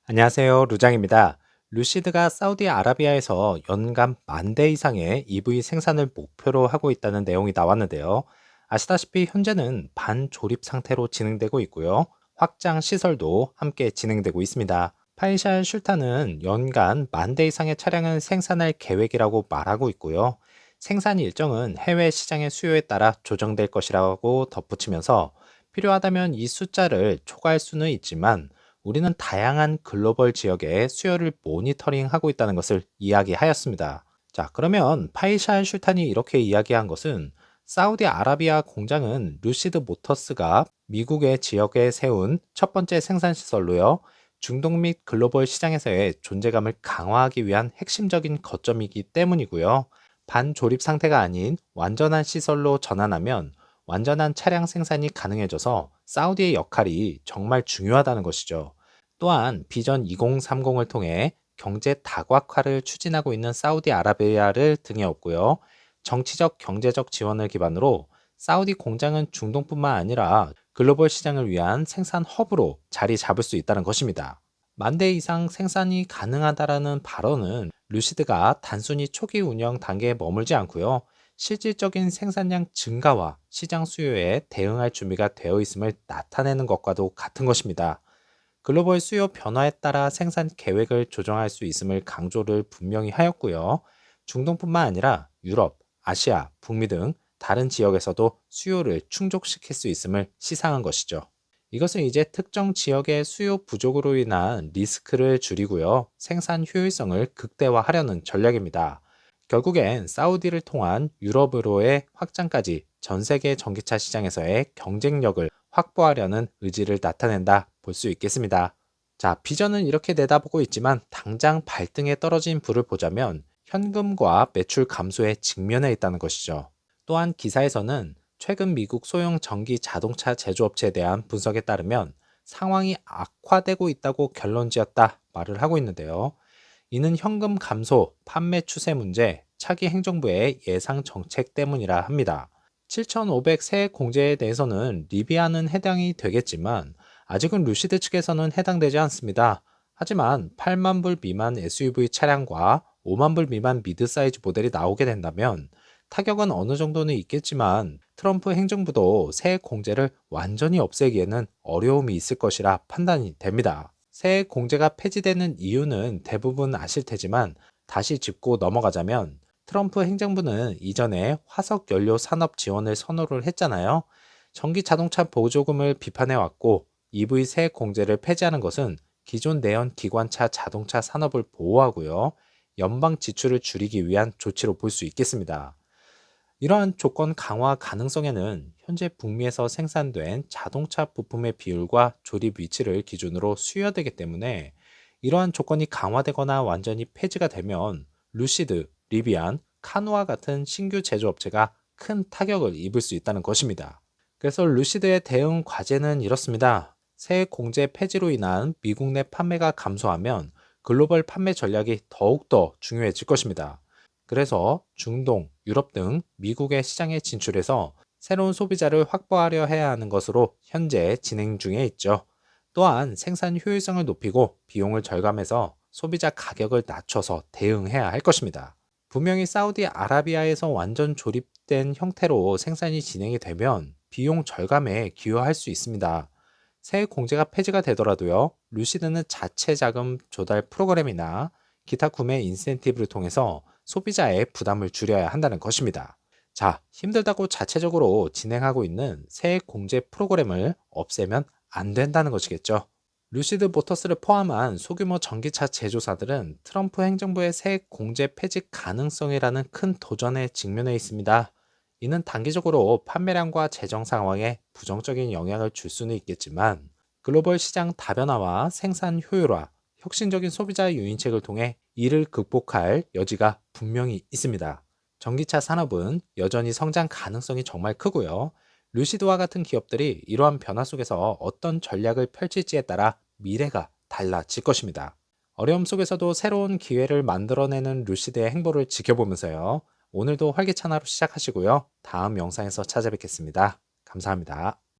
안녕하세요. 루장입니다. 루시드가 사우디아라비아에서 연간 10,000대 이상의 EV 생산을 목표로 하고 있다는 내용이 나왔는데요. 아시다시피 현재는 반조립 상태로 진행되고 있고요. 확장 시설도 함께 진행되고 있습니다. 파이샬 슐탄은 연간 10,000대 이상의 차량을 생산할 계획이라고 말하고 있고요. 생산 일정은 해외 시장의 수요에 따라 조정될 것이라고 덧붙이면서 필요하다면 이 숫자를 초과할 수는 있지만 우리는 다양한 글로벌 지역의 수요를 모니터링하고 있다는 것을 이야기하였습니다. 자, 그러면 파이샬 슐탄이 이렇게 이야기한 것은 사우디아라비아 공장은 루시드 모터스가 미국의 지역에 세운 첫 번째 생산 시설로요. 중동 및 글로벌 시장에서의 존재감을 강화하기 위한 핵심적인 거점이기 때문이고요. 반조립 상태가 아닌 완전한 시설로 전환하면 완전한 차량 생산이 가능해져서 사우디의 역할이 정말 중요하다는 것이죠. 또한 비전 2030을 통해 경제 다각화를 추진하고 있는 사우디아라비아를 등에 업고요. 정치적, 경제적 지원을 기반으로 사우디 공장은 중동뿐만 아니라 글로벌 시장을 위한 생산 허브로 자리 잡을 수 있다는 것입니다. 10,000대 이상 생산이 가능하다라는 발언은 루시드가 단순히 초기 운영 단계에 머물지 않고요. 실질적인 생산량 증가와 시장 수요에 대응할 준비가 되어 있음을 나타내는 것과도 같은 것입니다. 글로벌 수요 변화에 따라 생산 계획을 조정할 수 있음을 강조를 분명히 하였고요. 중동뿐만 아니라 유럽, 아시아, 북미 등 다른 지역에서도 수요를 충족시킬 수 있음을 시사한 것이죠. 이것은 이제 특정 지역의 수요 부족으로 인한 리스크를 줄이고요. 생산 효율성을 극대화하려는 전략입니다. 결국엔 사우디를 통한 유럽으로의 확장까지 전 세계 전기차 시장에서의 경쟁력을 확보하려는 의지를 나타낸다 볼 수 있겠습니다. 자, 비전은 이렇게 내다보고 있지만 당장 발등에 떨어진 불을 보자면 현금과 매출 감소에 직면해 있다는 것이죠. 또한 기사에서는 최근 미국 소형 전기 자동차 제조업체에 대한 분석에 따르면 상황이 악화되고 있다고 결론지었다 말을 하고 있는데요. 이는 현금 감소, 판매 추세 문제, 차기 행정부의 예상 정책 때문이라 합니다. 7,500 세 공제에 대해서는 리비아는 해당이 되겠지만 아직은 루시드 측에서는 해당되지 않습니다. 하지만 8만 불 미만 SUV 차량과 5만 불 미만 미드사이즈 모델이 나오게 된다면 타격은 어느 정도는 있겠지만 트럼프 행정부도 세 공제를 완전히 없애기에는 어려움이 있을 것이라 판단이 됩니다. 세 공제가 폐지되는 이유는 대부분 아실 테지만 다시 짚고 넘어가자면 트럼프 행정부는 이전에 화석 연료 산업 지원을 선호를 했잖아요. 전기 자동차 보조금을 비판해왔고 EV 세 공제를 폐지하는 것은 기존 내연 기관차 자동차 산업을 보호하고요. 연방 지출을 줄이기 위한 조치로 볼 수 있겠습니다. 이러한 조건 강화 가능성에는 현재 북미에서 생산된 자동차 부품의 비율과 조립 위치를 기준으로 수여되기 때문에 이러한 조건이 강화되거나 완전히 폐지가 되면 루시드, 리비안, 카누와 같은 신규 제조업체가 큰 타격을 입을 수 있다는 것입니다. 그래서 루시드의 대응 과제는 이렇습니다. 새 공제 폐지로 인한 미국 내 판매가 감소하면 글로벌 판매 전략이 더욱더 중요해질 것입니다. 그래서 중동, 유럽 등 미국의 시장에 진출해서 새로운 소비자를 확보하려 해야 하는 것으로 현재 진행 중에 있죠. 또한 생산 효율성을 높이고 비용을 절감해서 소비자 가격을 낮춰서 대응해야 할 것입니다. 분명히 사우디아라비아에서 완전 조립된 형태로 생산이 진행이 되면 비용 절감에 기여할 수 있습니다. 새 공제가 폐지가 되더라도요, 루시드는 자체 자금 조달 프로그램이나 기타 구매 인센티브를 통해서 소비자의 부담을 줄여야 한다는 것입니다. 자, 힘들다고 자체적으로 진행하고 있는 새 공제 프로그램을 없애면 안 된다는 것이겠죠. 루시드 모터스를 포함한 소규모 전기차 제조사들은 트럼프 행정부의 새 공제 폐지 가능성이라는 큰 도전에 직면해 있습니다. 이는 단기적으로 판매량과 재정 상황에 부정적인 영향을 줄 수는 있겠지만 글로벌 시장 다변화와 생산 효율화, 혁신적인 소비자 유인책을 통해 이를 극복할 여지가 분명히 있습니다. 전기차 산업은 여전히 성장 가능성이 정말 크고요. 루시드와 같은 기업들이 이러한 변화 속에서 어떤 전략을 펼칠지에 따라 미래가 달라질 것입니다. 어려움 속에서도 새로운 기회를 만들어내는 루시드의 행보를 지켜보면서요. 오늘도 활기찬 하루 시작하시고요. 다음 영상에서 찾아뵙겠습니다. 감사합니다.